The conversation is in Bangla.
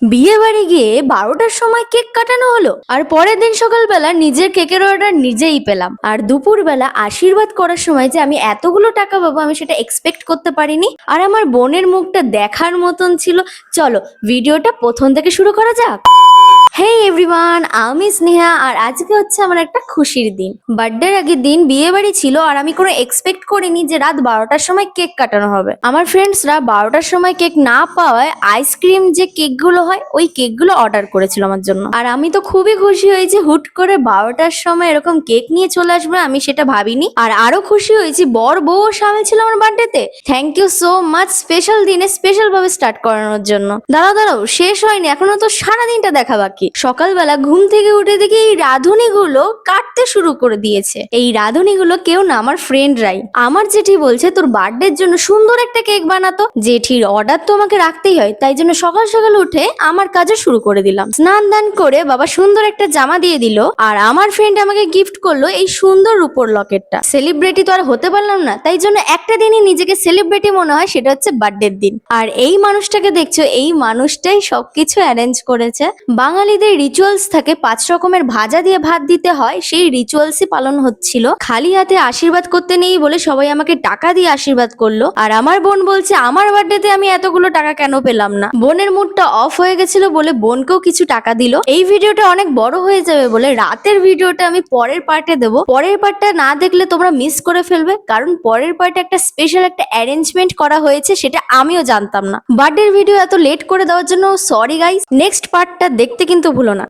বিয়ে বাড়ি গিয়ে 12টার সময় কেক কাটানো হলো, আর পরের দিন সকালবেলা নিজের কেকের অর্ডার নিজেই পেলাম। আর দুপুরবেলা আশীর্বাদ করার সময় যে আমি এতগুলো টাকা পাবো আমি সেটা এক্সপেক্ট করতে পারিনি। আর আমার বোনের মুখটা দেখার মতন ছিল। চলো ভিডিওটা প্রথম থেকে শুরু করা যাক। হেই এভরিওয়ান, আমি স্নেহা, আর আজকে হচ্ছে আমার একটা খুশির দিন। বার্থডের আগের দিন বিয়ে বাড়ি ছিল, আর আমি কোনো এক্সপেক্ট করিনি যে রাত 12টার সময় কেক কাটানো হবে। আমার ফ্রেন্ডসরা 12টার সময় কেক না পাওয়ায় আইসক্রিম যে কেকগুলো হয় ওই কেকগুলো অর্ডার করেছিল আমার জন্য। আর আমি তো খুবই খুশি হয়েছি, হুট করে 12টার সময় এরকম কেক নিয়ে চলে আসবে আমি সেটা ভাবিনি। আর আরো খুশি হয়েছি বর বউ সামিল ছিল আমার বার্থডেতে। Thank you so much special দিনে স্পেশাল ভাবে স্টার্ট করানোর জন্য। দাঁড়াও শেষ হয়নি, এখনো তো সারা দিনটা দেখা বাকি। সকালবেলা ঘুম থেকে উঠে দেখি এই রাঁধুনিগুলো কাটতে শুরু করে দিয়েছে। এই রাঁধুনিগুলো কেউ না, আমার ফ্রেন্ডরাই। আমার জেঠি বলছে তোর বার্থডের জন্য সুন্দর একটা কেক বানাতো। জেঠির অর্ডার তো আমাকে রাখতেই হয়, তাই জন্য সকাল সকাল উঠে আমার কাজও শুরু করে দিলাম। স্নান দান করে বাবা সুন্দর একটা জামা দিয়ে দিল, আর আমার ফ্রেন্ড আমাকে গিফট করলো এই সুন্দর রূপোর লকেটটা। সেলিব্রিটি তো আর হতে পারলাম না, তাই জন্য একটা দিনই নিজেকে সেলিব্রিটি মনে হয়, সেটা হচ্ছে বার্থডের দিন। আর এই মানুষটাকে দেখছো, এই মানুষটাই সবকিছু অ্যারেঞ্জ করেছে। বাঙালিদের রিচুয়ালস থাকে 5 রকমের ভাজা দিয়ে ভাত দিতে হয়, সেই রিচুয়ালসই পালন হচ্ছিল। খালি হাতে আশীর্বাদ করতে নেই বলে সবাই আমাকে টাকা দিয়ে আশীর্বাদ করলো। আর আমার বোন বলছে আমার বার্থডেতে আমি এতগুলো টাকা কেন পেলাম না। বোনের মুডটা অফ হয়ে গেছিল বলে বোনকেও কিছু টাকা দিল। এই ভিডিওটা অনেক বড় হয়ে যাবে বলে রাতের ভিডিওটা আমি পরের পার্টে দেবো। পরের পার্টটা না দেখলে তোমরা মিস করে ফেলবে, কারণ পরের পার্টে একটা স্পেশাল একটা অ্যারেঞ্জমেন্ট করা হয়েছে, সেটা আমিও জানতাম না। বার্থডের ভিডিও এত লেট করে দেওয়ার জন্য সরি গাইস, নেক্সট পার্টটা দেখতে কিন্তু ভুলো না।